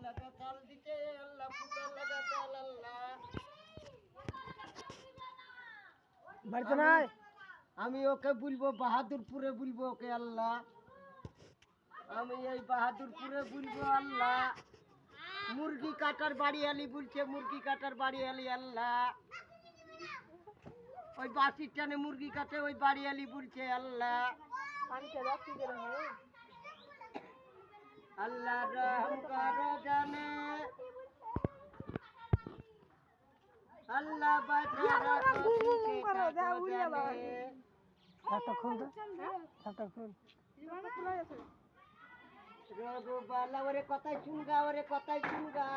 লাগা কাল দিতে আল্লাহ ফুটা লাগা কাল আল্লাহ বাড়িতে নাই আমি ওকে বলবো বাহাদুরপুরে বলবো ওকে আল্লাহ আমি এই বাহাদুরপুরে বলবো আল্লাহ মুরগি কাটার বাড়ি আলি বলছে মুরগি কাটার বাড়ি আলি আল্লাহ ওই বাসির টানে মুরগি কাটে ওই বাড়ি আলি বলছে আল্লাহ আল্লাহ রহম করো জানে আল্লাহ বাঁচা রাখো সুখে থাকো জানে একটা খুল দে একটা খুল রোগ বালা ওরে কথাই শুনগা ওরে কথাই শুনগা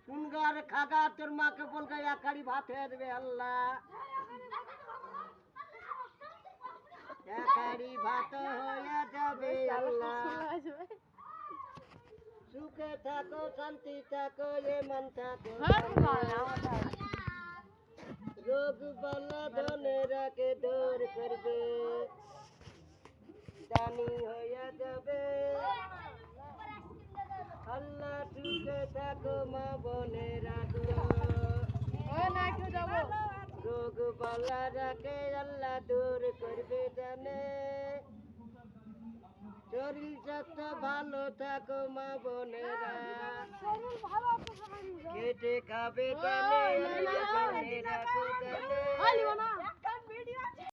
শুনগা আর খাগা তোর মাকে বলগা একাড়ি ভাত হয়ে দেবে আল্লাহ একাড়ি ভাত হয়ে যাবে আল্লাহ সুখে থাকো শান্তি থাকো এ মন থাকো রোগ বালা ধনে রাখে দূর করবে দানি হয়ে যাবে আল্লাহ সুখে থাকো মা বনে রাখো রোগ বালা রাখে আল্লাহ দূর করবে জানে শরীর স্বাস্থ্য ভালো থাকো মা বোনেরা খেটে খাবে জানে আল্লাহ বনে রাখো জানে